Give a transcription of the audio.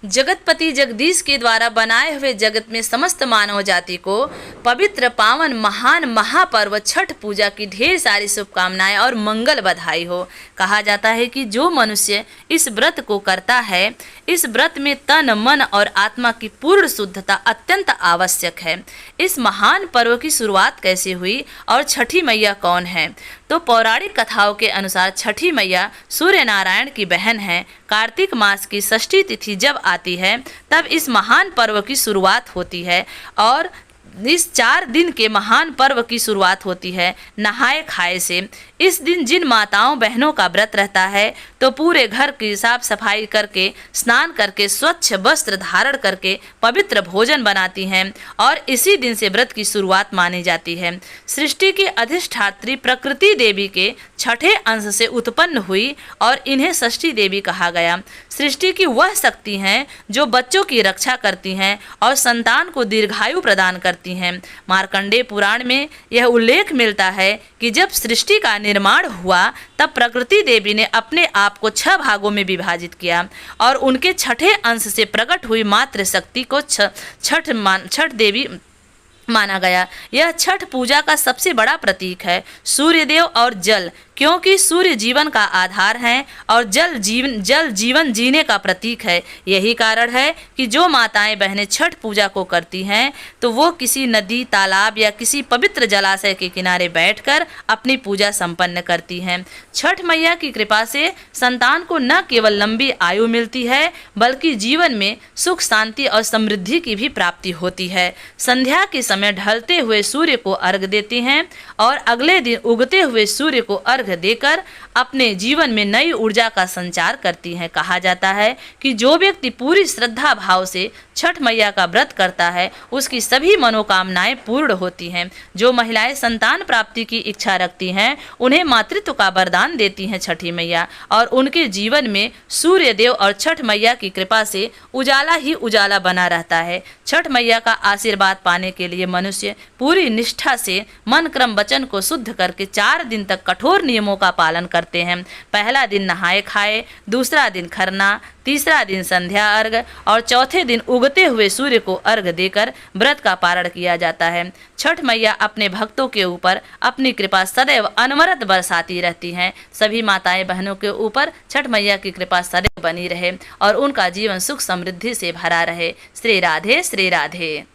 जगतपति जगदीश के द्वारा बनाए हुए जगत में समस्त मानव जाति को पवित्र पावन महान महापर्व छठ पूजा की ढेर सारी शुभकामनाएं और मंगल बधाई हो। कहा जाता है कि जो मनुष्य इस व्रत को करता है, इस व्रत में तन मन और आत्मा की पूर्ण शुद्धता अत्यंत आवश्यक है। इस महान पर्व की शुरुआत कैसे हुई और छठी मैया कौन है? तो पौराणिक कथाओं के अनुसार छठी मैया सूर्य नारायण की बहन है। कार्तिक मास की षष्ठी तिथि जब आती है तब इस महान पर्व की शुरुआत होती है और इस 4 दिन के महान पर्व की शुरुआत होती है नहाए खाए से। इस दिन जिन माताओं बहनों का व्रत रहता है तो पूरे घर की साफ सफाई करके, स्नान करके, स्वच्छ वस्त्र धारण करके पवित्र भोजन बनाती हैं और इसी दिन से व्रत की शुरुआत मानी जाती है। सृष्टि की अधिष्ठात्री प्रकृति देवी के छठे अंश से उत्पन्न हुई और इन्हें षष्ठी देवी कहा गया। सृष्टि की वह शक्ति हैं जो बच्चों की रक्षा करती हैं और संतान को दीर्घायु प्रदान करती हैं। मार्कंडेय पुराण में यह उल्लेख मिलता है कि जब सृष्टि का निर्माण हुआ तब प्रकृति देवी ने अपने आप को 6 भागों में विभाजित किया और उनके छठे अंश से प्रकट हुई मातृ शक्ति को छठ देवी माना गया। यह छठ पूजा का सबसे बड़ा प्रतीक है। सूर्यदेव और जल, क्योंकि सूर्य जीवन का आधार है और जल जीवन जीने का प्रतीक है। यही कारण है कि जो माताएं बहनें छठ पूजा को करती हैं तो वो किसी नदी, तालाब या किसी पवित्र जलाशय के किनारे बैठकर अपनी पूजा संपन्न करती हैं। छठ मैया की कृपा से संतान को न केवल लंबी आयु मिलती है बल्कि जीवन में सुख, शांति और समृद्धि की भी प्राप्ति होती है। संध्या के समय ढलते हुए सूर्य को अर्घ देती हैं और अगले दिन उगते हुए सूर्य को अर्घ देकर अपने जीवन में नई ऊर्जा का संचार करती हैं। कहा जाता है कि जो व्यक्ति पूरी श्रद्धा भाव से छठ मैया का व्रत करता है उसकी सभी मनोकामनाएं पूर्ण होती हैं। जो महिलाएं संतान प्राप्ति की इच्छा रखती हैं उन्हें मातृत्व का वरदान देती हैं छठी मैया और उनके जीवन में सूर्य देव और छठ मैया की कृपा से उजाला ही उजाला बना रहता है। छठ मैया का आशीर्वाद पाने के लिए मनुष्य पूरी निष्ठा से मन क्रम वचन को शुद्ध करके 4 दिन तक कठोर नियमों का पालन करते हैं। पहला दिन नहाए खाए, दूसरा दिन खरना, तीसरा दिन संध्या अर्घ और चौथे दिन उगते हुए सूर्य को अर्घ देकर व्रत का पारण किया जाता है। छठ मैया अपने भक्तों के ऊपर अपनी कृपा सदैव अनवरत बरसाती रहती हैं। सभी माताएं बहनों के ऊपर छठ मैया की कृपा सदैव बनी रहे और उनका जीवन सुख समृद्धि से भरा रहे। श्री राधे, श्री राधे।